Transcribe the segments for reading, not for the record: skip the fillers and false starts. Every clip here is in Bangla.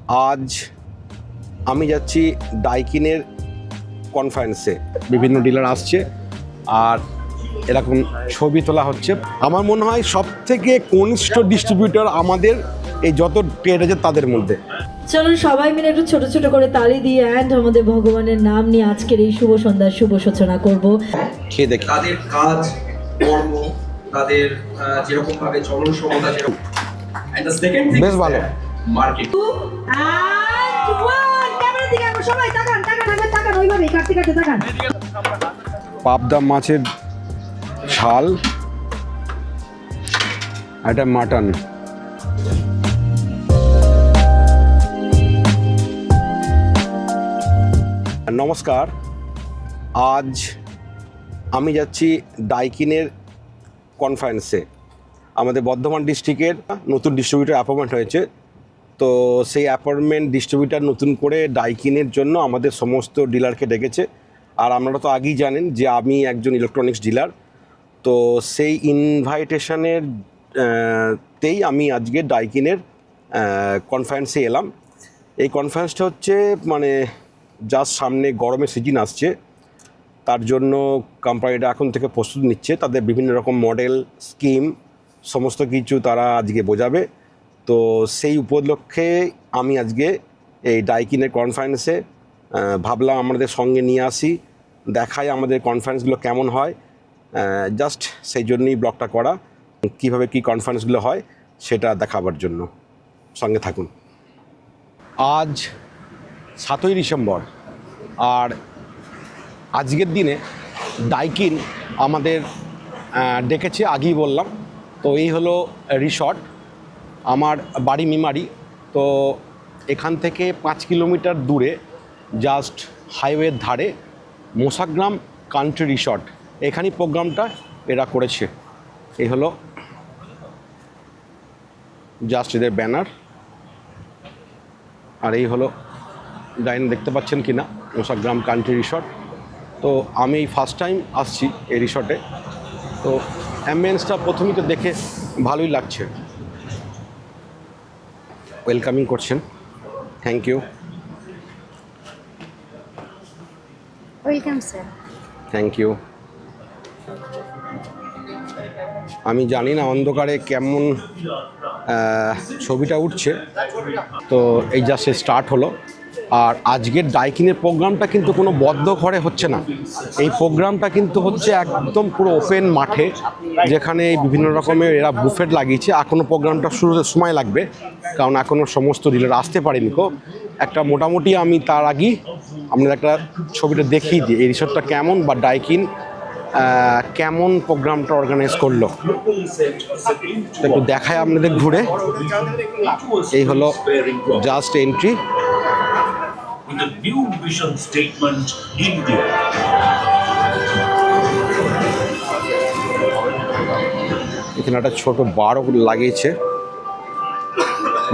আজ আমি যাচ্ছি ডাইকিনের কনফারেন্সে। বিভিন্ন ডিলার আসছে আর এরকম ছবি তোলা হচ্ছে। আমার মনে হয় সব থেকে কনিষ্ঠ ডিস্ট্রিবিউটর আমাদের এই যত ট্রেড আছে তাদের মধ্যে। চলুন সবাই মিলে একটু ছোট ছোট করে তালি দিয়ে অ্যান্ড আমাদের ভগবানের নাম নিয়ে আজকের এই শুভ সন্ধ্যার শুভ সূচনা করব। খেয়ে দেখি তাদের কাজ কর্ম, তাদের যেরকম ভাবে চলন সমতা যেরকম, and the second thing বেশ ভালো মার্কেট। ক্যামেরার দিকে আমরা সবাই তাকান ওইভাবে কাটতে তাকান। পাবদা মাছের ঝাল, এটা মাটন। নমস্কার, আজ আমি যাচ্ছি ডাইকিনের কনফারেন্সে। আমাদের বর্ধমান ডিস্ট্রিক্টের নতুন ডিস্ট্রিবিউটর অ্যাপয়েন্টমেন্ট হয়েছে, তো সেই অ্যাপয়েন্টমেন্ট ডিস্ট্রিবিউটর নতুন করে ডাইকিনের জন্য আমাদের সমস্ত ডিলারকে ডেকেছে। আর আপনারা তো আগেই জানেন যে আমি একজন ইলেকট্রনিক্স ডিলার, তো সেই ইনভাইটেশনের তেই আমি আজকে ডাইকিনের কনফারেন্সে এলাম। এই কনফারেন্সটা হচ্ছে মানে জাস্ট সামনে গরমের সিজন আসছে, তার জন্য কোম্পানিটা এখন থেকে প্রস্তুতি নিচ্ছে। তাদের বিভিন্ন রকম মডেল স্কিম সমস্ত কিছু তারা আজকে বোঝাবে। তো সেই উপলক্ষে আমি আজকে এই ডাইকিনের কনফারেন্সে ভাবলাম আমাদের সঙ্গে নিয়ে আসি, দেখাই আমাদের কনফারেন্সগুলো কেমন হয়। জাস্ট সেই জন্যই ব্লগটা করা, কিভাবে কি কনফারেন্সগুলো হয় সেটা দেখাবার জন্য। সঙ্গে থাকুন। আজ 7ই ডিসেম্বর, আর আজকের দিনে ডাইকিন আমাদের ডেকেছে, আগেই বললাম। তো এই হলো রিসর্ট, আমার বাড়ি মেমারি। তো এখান থেকে 5 কিলোমিটার দূরে জাস্ট হাইওয়ের ধারে মোসাগ্রাম কান্ট্রি রিসর্ট, এখানেই প্রোগ্রামটা এরা করেছে। এই হলো জাস্ট এদের ব্যানার, আর এই হলো ডাইন, দেখতে পাচ্ছেন কি না, মোসাগ্রাম কান্ট্রি রিসর্ট। তো আমি ফার্স্ট টাইম আসছি এই রিসর্টে, তো অ্যাম্বিয়েন্সটা প্রথমেই তো দেখে ভালোই লাগছে। ওয়েলকামিং করছেন, thank you. Welcome sir. Thank you. আমি জানি না অন্ধকারে কেমন ছবিটা উঠছে, তো এই জাস্ট স্টার্ট হলো। আর আজকের ডাইকিনের প্রোগ্রামটা কিন্তু কোনো বদ্ধ ঘরে হচ্ছে না, এই প্রোগ্রামটা কিন্তু হচ্ছে একদম পুরো ওপেন মাঠে, যেখানে বিভিন্ন রকমের এরা বুফেট লাগিয়েছে। এখনও প্রোগ্রামটা শুরুতে সময় লাগবে, কারণ এখনও সমস্ত ডিলার আসতে পারেনি। তো একটা মোটামুটি আমি তার আগেই আপনাদের একটা ছবিটা দেখিয়ে দিই, এই রিসর্টটা কেমন বা ডাইকিন কেমন প্রোগ্রামটা অর্গানাইজ করলো, একটু দেখায় আপনাদের ঘুরে। এই হলো just entry. With a new vision statement, India. এখানে একটা ছোট বারও লাগিয়েছে,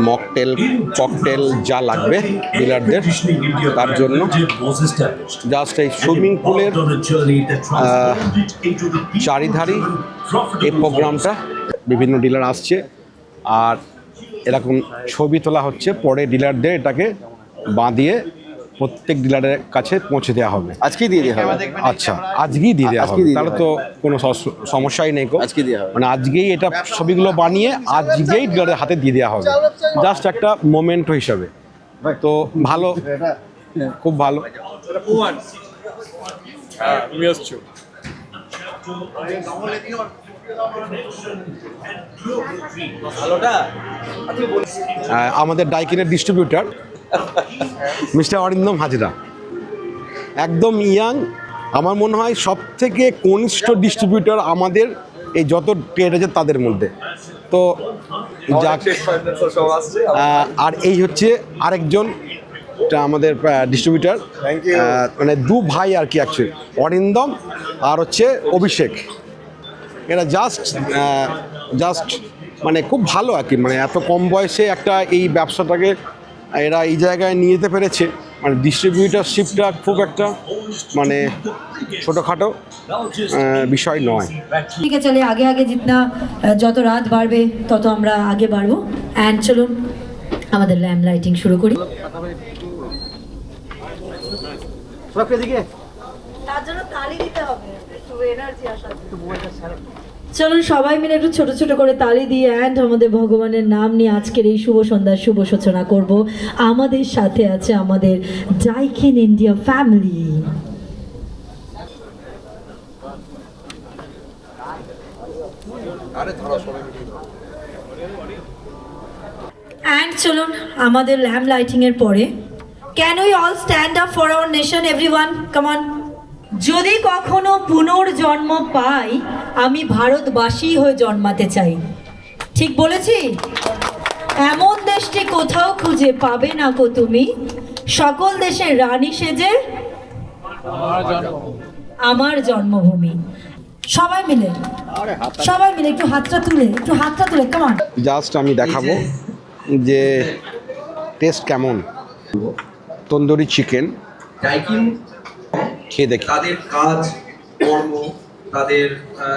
মকটেল ককটেল যা লাগবে ডিলারদের তার জন্য। জাস্ট এই সুইমিং পুলের চারিধারে এই প্রোগ্রামটা, বিভিন্ন ডিলার আসছে আর এরকম ছবি তোলা হচ্ছে। পরে ডিলারদের এটাকে বাঁধিয়ে প্রত্যেক ডিলারের কাছে পৌঁছে দেওয়া হবে। আজকেই দিয়ে দেওয়া হবে? আচ্ছা, আজকেই দিয়ে দেওয়া হবে, তাহলে তো কোনো সমস্যাই নেই। আজকে দেওয়া হবে, মানে আজকেই এটা ছবিগুলো বানিয়ে আজকেই ডিলারের হাতে দিয়ে দেওয়া হবে, জাস্ট একটা মোমেন্টো হিসাবে। তো ভালো, খুব ভালো। আমাদের ডাইকিনের ডিস্ট্রিবিউটর মিস্টার অরিন্দম হাজরা, একদম ইয়াং। আমার মনে হয় সব থেকে কনিষ্ঠ ডিস্ট্রিবিউটর আমাদের এই যত ট্রেড আছে তাদের মধ্যে। তো যাক, আর এই হচ্ছে আরেকজন আমাদের ডিস্ট্রিবিউটর, মানে দু ভাই আর কি, অ্যাকচুয়ালি অরিন্দম আর হচ্ছে অভিষেক। এরা জাস্ট মানে খুব ভালো আর কি, মানে এত কম বয়সে একটা এই ব্যবসাটাকে এরা এই জায়গায় নিয়ে যেতে পেরেছে। মানে ডিস্ট্রিবিউটারশিপটা খুব একটা মানে ছোটোখাটো বিষয় নয়। ঠিক আছে, চলে আগে জিতনা, যত রাত বাড়বে তত আমরা আগে বাড়বো। অ্যান্ড চলুন আমাদের ল্যাম্প লাইটিং শুরু করি। তার জন্য তালি দিতে হবে, একটু এনার্জি আসার জন্য। চলুন সবাই মিলে একটু ছোট ছোট করে তালি দিয়ে অ্যান্ড আমাদের ভগবানের নাম নিয়ে আজকের এই শুভ সন্ধ্যার শুভ সূচনা করব। আমাদের সাথে আছে আমাদের ডাইকিন ইন্ডিয়া ফ্যামিলি। অ্যান্ড চলুন আমাদের ল্যাম্প লাইটিং এর পরে can we all stand up for our nation everyone, come on. যদি কখনো পুনর্জন্ম পাই আমি ভারতবাসী হয়ে জন্মাতে চাই। ঠিক বলেছি? এমন দেশটি কোথাও খুঁজে পাবে না কো তুমি, সকল দেশের রানী সেজে আমার জন্মভূমি। সবাই মিলে একটু হাতটা তুলে কেমন। জাস্ট আমি দেখাবো যে টেস্ট কেমন। তন্দুরি চিকেন ডাইকিন খেয়ে দেখি। তাদের কাজ কর্ম, তাদের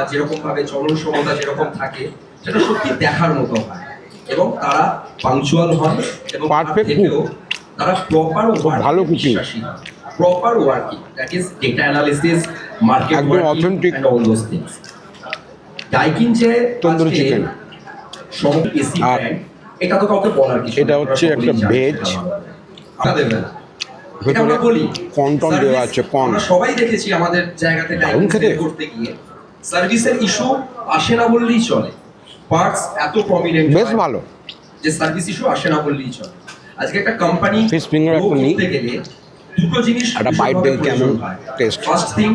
যেরকম ভাবে চলন সমতা যেরকম থাকে সেটা সত্যি দেখার মতো হয়, এবং তারা পাংচুয়াল হয় এবং Perfect থেকেও cook. তারা প্রপার ভালো cooking. Proper working, that is data analysis, market একদম working authentic. And all those things. Daikin যে তন্দুরি চিকেন সব এসি আর ব্র্যান্ড, এটা তো কাউকে বলার কিছু এটা হচ্ছে একটা ভেজ, ভেতরে কর্ন দেওয়া আছে। কর্ন আমরা সবাই দেখেছি আমাদের জায়গাতে দারুণ খেতে। ডাইনিং করতে গিয়ে সার্ভিসের ইস্যু আসে না বললেই চলে। পার্টস এত প্রমিনেন্ট, বেশ ভালো। যে সার্ভিস ইস্যু আসে না বললেই চলে। আজকে একটা কোম্পানি Fish finger একটা নিই। করতে গেলে দুটো জিনিস একটা bite দেই, কেমন taste। ফার্স্ট থিং,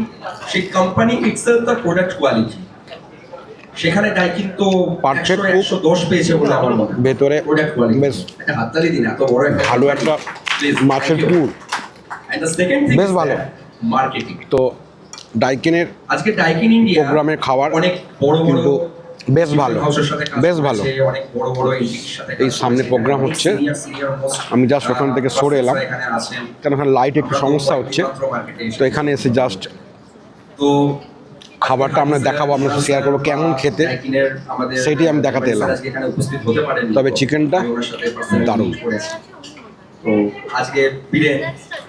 সেই company itself the product quality. সেখানে ডাইকিন তো Perfect 100 110 পেয়েছে বলে আমার মনে হয়। ভেতরে প্রোডাক্ট কোয়ালিটি বেশ একটা হাততালি দিন, এত বড় একটা ভালো একটা Please, মাছের thank you. পুর। And the second thing বেশ is ভালো। মার্কেটিং। তো ডাইকিনের আজকে ডাইকিন ইন্ডিয়া প্রোগ্রামের খাবার অনেক বড় বড় কিন্তু বেশ ভালো, হাউসের সাথে কাজ বেশ ভালো। করেছে, অনেক বড় বড় এন্টিটির সাথে কাজ এই সামনে করেছে। program অনেক হচ্ছে। senior most, আমি just ওখান থেকে সরে এলাম। এখানে আছেন। কেন ওখানে লাইট একটু সমস্যা হচ্ছে, মাত্র market এ তো এখানে এসে জাস্ট তো খাবারটা আমরা দেখাবো, আমরা শেয়ার করবো কেমন খেতে, ডাইকিনের আমাদের সেইটাই আমি দেখাতে এলাম। আজকে এখানে উপস্থিত হতে পারেন, তবে চিকেনটা দারুণ। তো আজকে বীরেন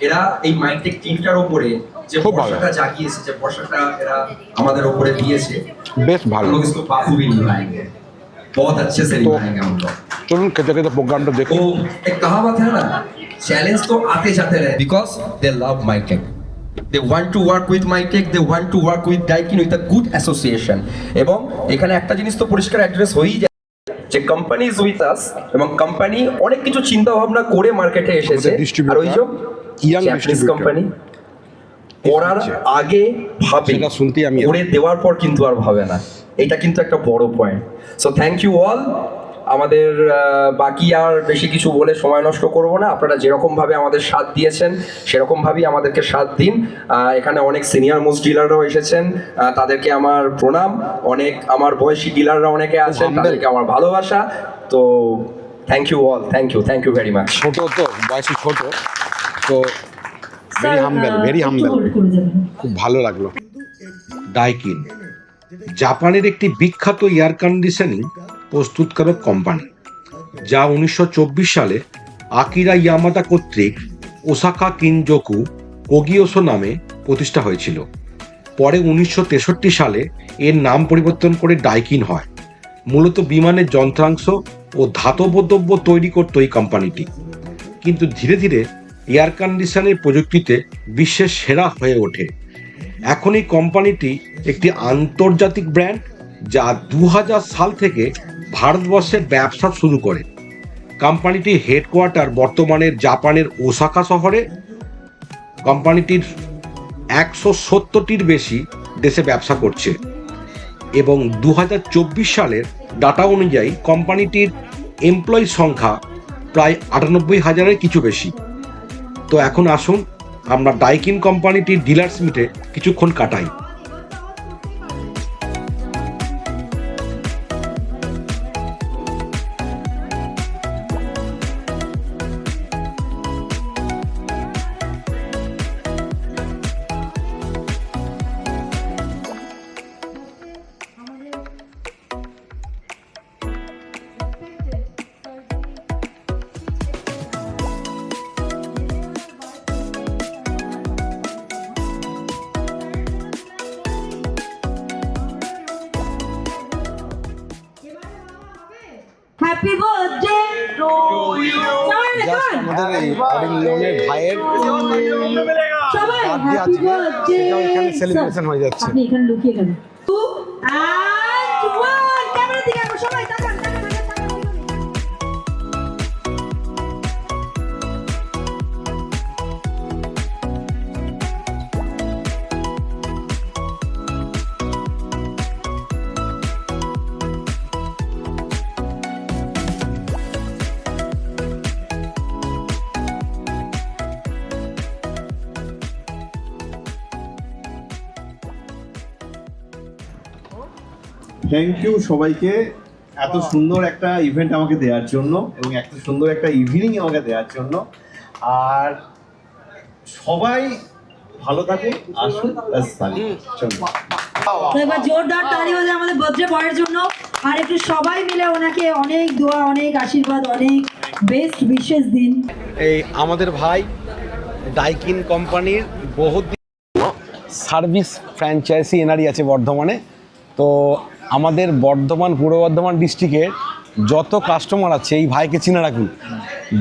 এরা এই মাইটেক টিমটার উপরে যে খুব ভালো। ভরসাটা জাগিয়েছে, যে ভরসাটা এরা আমাদের উপরে দিয়েছে, বেশ ভালো। हम लोग इसको बाखूबी निभाएंगे, बहुत अच्छे से निभाएंगे हम लोग। চলুন খেতে খেতে প্রোগ্রামটা দেখো। तो एक कहावत है ना, चैलेंज तो आते जाते रहे, because they love Mytech, they want to work with Mytech, they want to work with Daikin with a good association। এবং এখানে একটা জিনিস তো পরিষ্কার অ্যাড্রেস হয়েই যায় যে কোম্পানি ইজ উইথ আস, এবং কোম্পানি অনেক কিছু চিন্তা ভাবনা করে মার্কেটে এসেছে। আমাদের distributor, আর ওই যে young distributor। কোম্পানি করার আগে ভাবে, সেটা শুনতেই আমি করে দেওয়ার পর কিন্তু আর ভাবে না। এটা কিন্তু একটা বড় point. So thank you all. আমাদের বাকি আর বেশি কিছু বলে সময় নষ্ট করব না। আপনারা যেরকম ভাবে আমাদের সাথ দিয়েছেন সেরকম ভাবেই আমাদেরকে সাথ দিন। এখানে অনেক সিনিয়র মোস্ট ডিলাররাও এসেছেন, তাদেরকে আমার প্রণাম। অনেক আমার বয়সী ডিলাররা অনেকে আছেন, তাদেরকে আমার ভালোবাসা। তো thank you all, thank you very much. ছোট তো বয়সে ছোট, তো ভেরি হাম্বেল, ভেরি হাম্বেল। খুব ভালো লাগলো। ডাইকিন জাপানের একটি বিখ্যাত এয়ার কন্ডিশনিং প্রস্তুতকারক কোম্পানি, যা 1924 সালে আকিরা ইয়ামাদা কর্তৃক ওসাকা কিনজোকু কোগিওসো নামে প্রতিষ্ঠা হয়েছিল। পরে 1963 সালে এর নাম পরিবর্তন করে ডাইকিন হয়। মূলত বিমানের যন্ত্রাংশ ও ধাতব দ্রব্য তৈরি করত এই কোম্পানিটি, কিন্তু ধীরে ধীরে এয়ার কন্ডিশনের প্রযুক্তিতে বিশ্বের সেরা হয়ে ওঠে। এখন এই কোম্পানিটি একটি আন্তর্জাতিক ব্র্যান্ড, যা 2000 সাল থেকে ভারতবর্ষে ব্যবসা শুরু করে। কোম্পানিটির হেডকোয়ার্টার বর্তমানে জাপানের ওসাকা শহরে। কোম্পানিটির 170টির বেশি দেশে ব্যবসা করছে, এবং 2024 সালের ডাটা অনুযায়ী কোম্পানিটির এমপ্লয়ি সংখ্যা প্রায় 98,000-এর কিছু বেশি। তো এখন আসুন আমরা ডাইকিন কোম্পানিটির ডিলার্স মিটে কিছুক্ষণ কাটাই। Happy birthday to you just আমাদের এই অরিন্দমের ভাইয়ের সবাই বার্থডে হ্যাপি আজকে, বার্থডে সেটাও এখানে সেলিব্রেশন হয়ে যাচ্ছে। আপনি এখানে লুকিয়ে গেলেন 2 and 1 ক্যামেরা দিকে আসো সবাই তাকান তাকান তাকান থ্যাংক ইউ সবাইকে এত সুন্দর একটা ইভেন্ট আমাকে দেওয়ার জন্য এবং এত সুন্দর একটা ইভিনিং আমাকে দেওয়ার জন্য। আর সবাই ভালো থাকুন, আসুন চলুন। তো এবার জোরদার তালি হলে আমাদের বার্থডে বয়ের জন্য। আর একটু সবাই মিলে ওনাকে অনেক দোয়া, অনেক আশীর্বাদ, অনেক বেস্ট উইশেস দিন। এই আমাদের ভাই ডাইকিন কোম্পানির বহুত সার্ভিস ফ্র্যাঞ্চাইজি এনারই আছে বর্ধমানে। তো আমাদের বর্ধমান, পূর্ব বর্ধমান ডিস্ট্রিক্টের যত কাস্টমার আছে এই ভাইকে চিনে রাখুন।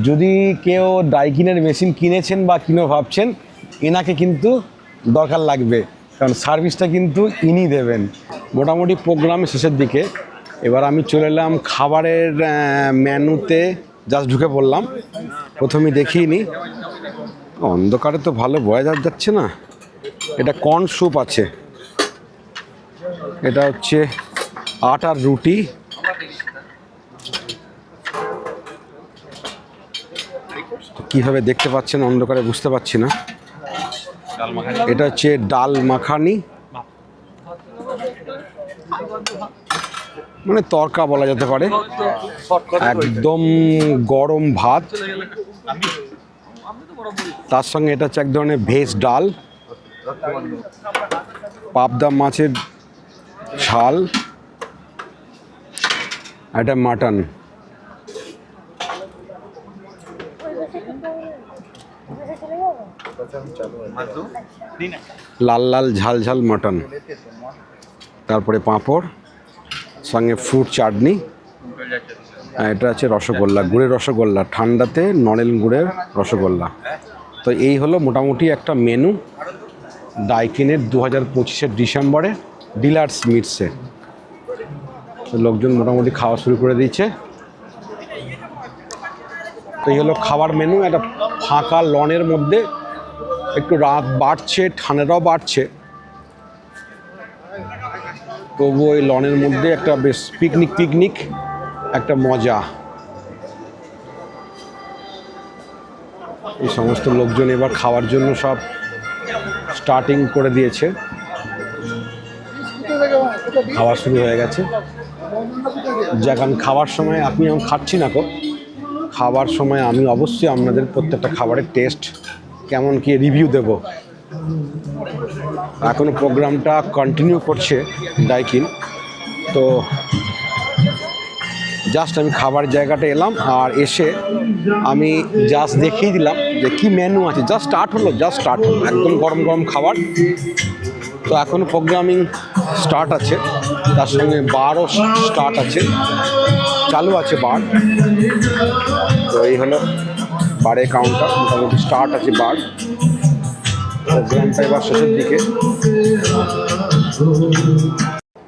যদি কেউ ডাইকিনের মেশিন কিনেছেন বা কিনে ভাবছেন, এনাকে কিন্তু দরকার লাগবে, কারণ সার্ভিসটা কিন্তু ইনি দেবেন। মোটামুটি প্রোগ্রামের শেষের দিকে এবার আমি চলে এলাম খাবারের মেনুতে, জাস্ট ঢুকে পড়লাম। প্রথমে দেখিয়ে নিই, অন্ধকারে তো ভালো বোঝা যাচ্ছে না। এটা কর্ন স্যুপ আছে, এটা হচ্ছে আটার রুটি, কিভাবে দেখতে পাচ্ছেন অন্ধকারে বুঝতে পারছি না। এটা হচ্ছে ডাল মাখানি, মানে তরকা বলা যেতে পারে। একদম গরম ভাত, তার সঙ্গে এটা হচ্ছে এক ধরনের ভেজ ডাল, পাবদা মাছের ঝাল, এটা মাটন। লাল লাল ঝাল ঝাল মাটন, তারপরে পাঁপড়, সঙ্গে ফ্রুট চাটনি। এটা আছে রসগোল্লা, গুড়ের রসগোল্লা, ঠান্ডাতে নলেন গুড়ের রসগোল্লা। তো এই হলো মোটামুটি একটা মেনু ডাইকিনের 2025 ডিসেম্বরে ডিলার্স মিটসে। তো লোকজন মোটামুটি খাওয়া শুরু করে দিয়েছে। তো এই হলো খাবার মেনু। একটা ফাঁকা লনের মধ্যে, একটু রাত বাড়ছে, ঠান্ডাটাও বাড়ছে, তবু ওই লনের মধ্যে একটা বেশ পিকনিক একটা মজা। এই সমস্ত লোকজন এবার খাওয়ার জন্য সব স্টার্টিং করে দিয়েছে, খাওয়া শুরু হয়ে গেছে। যখন খাওয়ার সময় আমি খাচ্ছি না, খাবার সময় আমি অবশ্যই আপনাদের প্রত্যেকটা খাবারের টেস্ট কেমন কি রিভিউ দেব। এখনও প্রোগ্রামটা কন্টিনিউ করছে ডাইকিন। তো জাস্ট আমি খাবার জায়গাটা এলাম, আর এসে আমি জাস্ট দেখিয়ে দিলাম যে কী মেনু আছে। জাস্ট স্টার্ট হলো একদম গরম গরম খাবার। তো এখনও প্রোগ্রামিং স্টার্ট আছে, তার সঙ্গে বারও স্টার্ট আছে, চালু আছে বার। তো এই হলো বারের কাউন্টার, মোটামুটি স্টার্ট আছে বার। প্রোগ্রামটা এবার শেষের দিকে।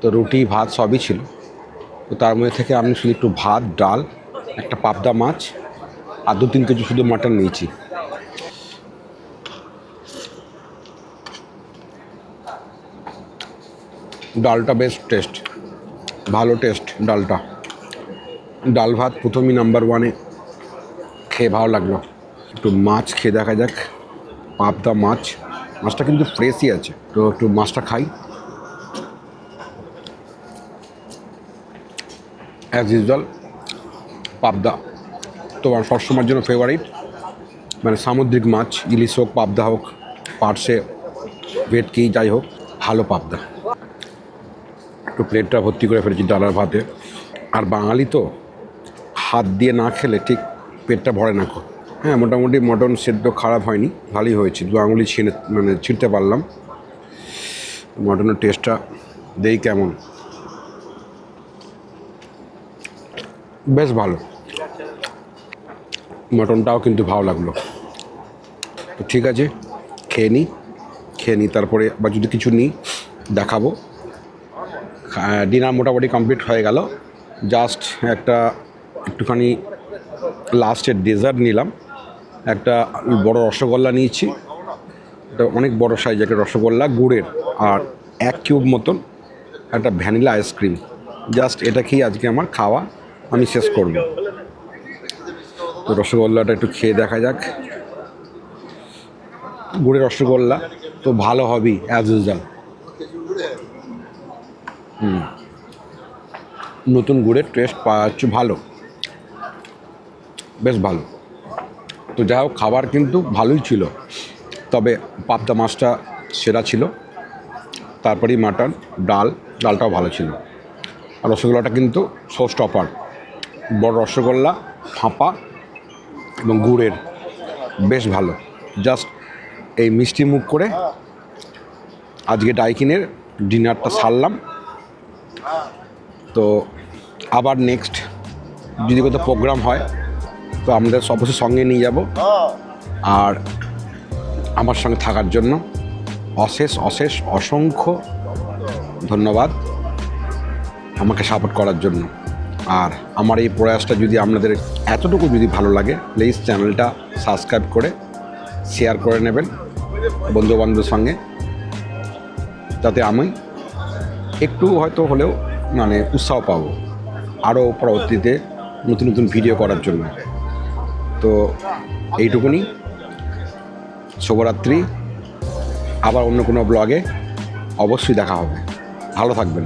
তো রুটি ভাত সবই ছিল, তো তার মধ্যে থেকে আমি শুধু একটু ভাত, ডাল, একটা পাবদা মাছ আর 2-3 কেজি শুধু মাটন নিয়েছি। ডালটা বেশ টেস্ট, ভালো টেস্ট ডালটা। ডাল ভাত প্রথমেই নাম্বার 1-এ খেয়ে ভালো লাগলো। একটু মাছ খেয়ে দেখা যাক, পাবদা মাছটা কিন্তু ফ্রেশই আছে। তো একটু মাছটা খাই। অ্যাজ ইউজুয়াল পাবদা তো সবসময়ের জন্য ফেভারিট, মানে সামুদ্রিক মাছ, ইলিশ হোক, পাবদা হোক, পার্শে, ভেটকি, যাই হোক, ভালো পাবদা। একটু প্লেটটা ভর্তি করে ফেলেছি ডালার ভাতে। আর বাঙালি তো হাত দিয়ে না খেলে ঠিক পেটটা ভরে না। হ্যাঁ, মোটামুটি মটন সেদ্ধ খারাপ হয়নি, ভালোই হয়েছে। 2 আঙুলি ছিঁড়তে পারলাম। মটনের টেস্টটা দেই কেমন। বেশ ভালো, মটনটাও কিন্তু ভালো লাগলো। তো ঠিক আছে, খেয়ে নিই, তারপরে আবার যদি কিছু নিই দেখাবো। ডিনার মোটামুটি কমপ্লিট হয়ে গেল। জাস্ট একটুখানি লাস্টের ডেজার্ট নিলাম, একটা বড় রসগোল্লা নিয়েছি, এটা অনেক বড় সাইজ একটা রসগোল্লা গুড়ের, আর 1 কিউব মতন একটা ভ্যানিলা আইসক্রিম। জাস্ট এটা খেয়ে আজকে আমার খাওয়া আমি শেষ করব। তো রসগোল্লাটা একটু খেয়ে দেখা যাক। গুড়ের রসগোল্লা তো ভালো হবেই অ্যাজ ইউজুয়াল। নতুন গুড়ের টেস্ট পাওয়া যাচ্ছে, ভালো, বেশ ভালো। তো যাই হোক, খাবার কিন্তু ভালোই ছিল, তবে পাবদা মাছটা সেরা ছিল, তারপরেই মাটন, ডালটাও ভালো ছিল। আর রসগোল্লাটা কিন্তু শো স্টপার, বড় রসগোল্লা, ফাঁপা এবং গুড়ের, বেশ ভালো। জাস্ট এই মিষ্টি মুখ করে আজকে ডাইকিনের ডিনারটা সারলাম। তো আবার নেক্সট যদি কোথাও প্রোগ্রাম হয় তো আমাদের অবশ্যই সঙ্গে নিয়ে যাব। আর আমার সঙ্গে থাকার জন্য অশেষ অসংখ্য ধন্যবাদ আমাকে সাপোর্ট করার জন্য। আর আমার এই প্রয়াসটা যদি আপনাদের এতটুকু যদি ভালো লাগে, প্লিজ চ্যানেলটা সাবস্ক্রাইব করে শেয়ার করে নেবেন বন্ধুবান্ধবের সঙ্গে, যাতে আমি একটু হয়তো হলেও মানে উৎসাহ পাবো আরও পরবর্তীতে নতুন নতুন ভিডিও করার জন্য। তো এইটুকুনি, শুভরাত্রি। আবার অন্য কোনো ব্লগে অবশ্যই দেখা হবে। ভালো থাকবেন।